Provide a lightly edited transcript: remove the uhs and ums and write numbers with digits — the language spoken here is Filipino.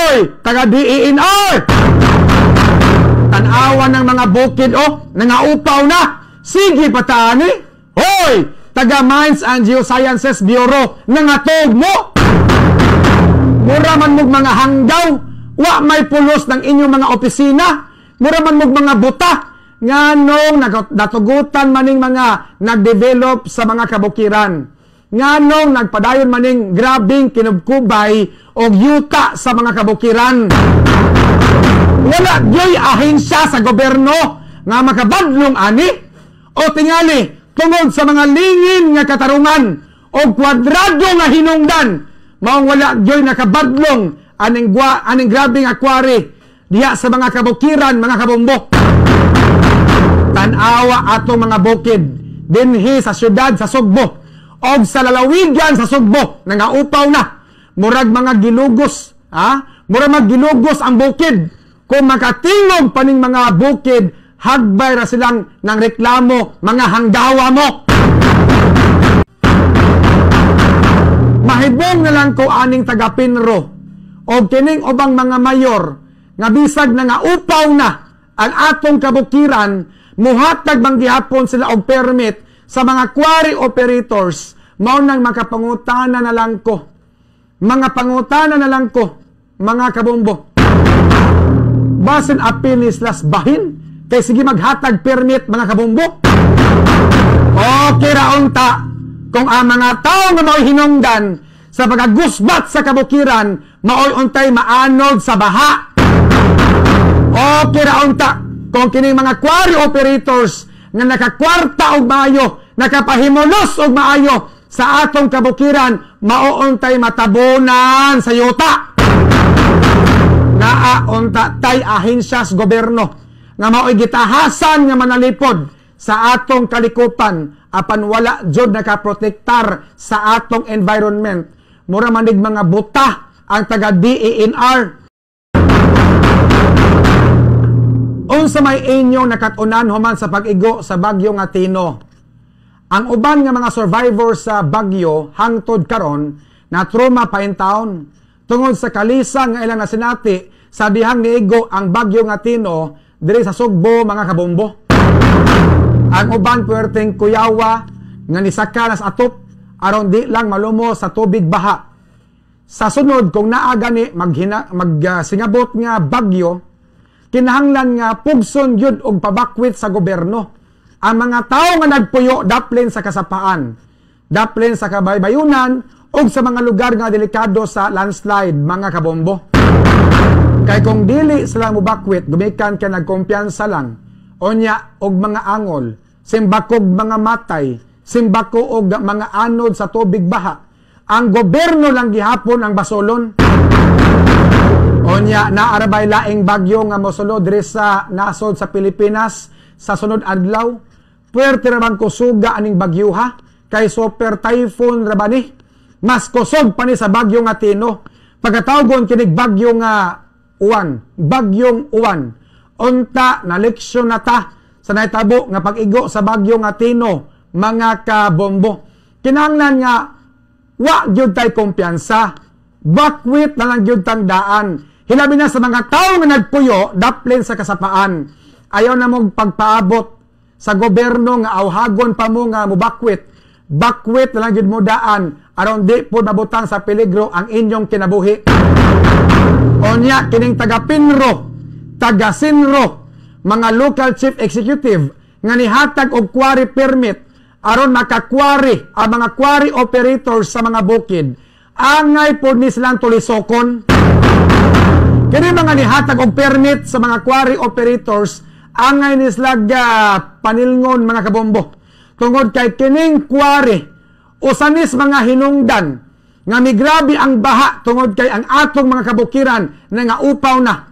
Hoy, taga DENR! Tanawan ng mga bukid, nangaupaw na. Sige, pataani. Hoy, taga Mines and Geosciences Bureau, nangatog mo. Mura man mong mga hanggaw, wa may pulos ng inyong mga opisina. Mura man mong mga buta. Nganong natugutan maning mga nagdevelop sa mga kabukiran. Nganong nagpadayon maning grabing kinubkubay o yuta sa mga kabukiran. Wala gyoy ahensya sa gobyerno nga makabadlong ani o tingali tungod sa mga lingin nga katarungan o kwadrado nga hinungdan maong wala gyoy nakabadlong aning grabing akwari diya sa mga kabukiran, mga kabumbok. Tanawa atong mga bukid dinhi sa syudad sa Sugbo o sa lalawigan sa Sugbo nangaupaw na murag mga gilugos, murag magilugos ang bukid. Kung makatingog pa ning mga bukid, hagbay ra silang ng reklamo, mga hanggawa mo. Mahibong na lang ko aning taga Pinro o kining ubang mga mayor nga bisag na nga upaw na ang atong kabukiran, muhatag bang gihapon sila og permit sa mga quarry operators, mao nang makapangutana na lang ko. Mga pangutana na lang ko, mga kabumbo. Basin apil ni slas bahin, kay sige maghatag permit, mga kabumbo. Okay raunta, kung ang mga tao nga mao'y hinungdan sa pagagusbat sa kabukiran, mao'y untay maanod sa baha. Okay raunta, kung kining mga quarry operators nga nakakwarta og maayo, nakapahimulos og maayo sa atong kabukiran, mauuntay matabunan sa yuta. Naaunta tay ahensya sa gobyerno nga mao'y gitahasan nga manalipod sa atong kalikupan apan wala jud nakaprotektar sa atong environment. Mura manig mga buta ang taga DENR. Unsa may inyong nakatunan human sa pag-igo sa bagyo nga Tino? Ang uban nga mga survivors sa bagyo hangtod karon na trauma pa in town tungod sa kalisa nga ilang nasinati sa dihang niigo ang bagyo nga Tino diri sa Sugbo, mga kabombo. Ang uban puwerteng kuyawa nga nisaka nas atop aron di lang malumo sa tubig baha. Sa sunod kung naa gani singabot nga bagyo, kinahanglan nga pugson yun og pabakwit sa gobyerno. Ang mga tao nga nagpuyo daplin sa kasapaan, daplin sa kabaybayunan o sa mga lugar nga delikado sa landslide, mga kabombo. Kay kung dili sila mubakwit, gumikan ka nagkumpiyansa lang, onya og mga angol, simbakog mga matay, simbako og mga anod sa tubig baha, ang gobyerno lang gihapon ang basolon. Onya naarabay laing bagyo nga mosulod diri sa nasod sa Pilipinas sa sunod adlaw. Puwerte raman kusuga aning bagyo ha, kay super typhoon rabani. Mas kusog pa ni sa bagyo nga Tino. Pagkatawgon kinig bagyo nga Uwan, bagyong Uwan. Unta na leksyon na ta sa naitabo nga pag-igo sa bagyo nga Tino, mga kabombo. Kinahanglan nga wa gyud tay kumpiyansa. Bakwit na lang gyud tandaan. Hilabi na sa mga tao nga nagpuyo daplin sa kasapaan. Ayaw na mong pagpaabot sa gobyerno nga awhagon pa mo nga mubakwit. Bakwit na lang gyud mo daan aron di po mabutang sa peligro ang inyong kinabuhi. Onya kining taga Pinro, taga Sinro, mga local chief executive nga nihatag og quarry permit aron makakwari ang mga quarry operators sa mga bukid. Angay po ni silang tulisokon. Kini mga nihatag og permit sa mga quarry operators, angay ni sila panilngon, mga kabombo. Tungod kay kining quarry, usanis mga hinungdan nga migrabi ang baha tungod kay ang atong mga kabukiran na nga upaw na.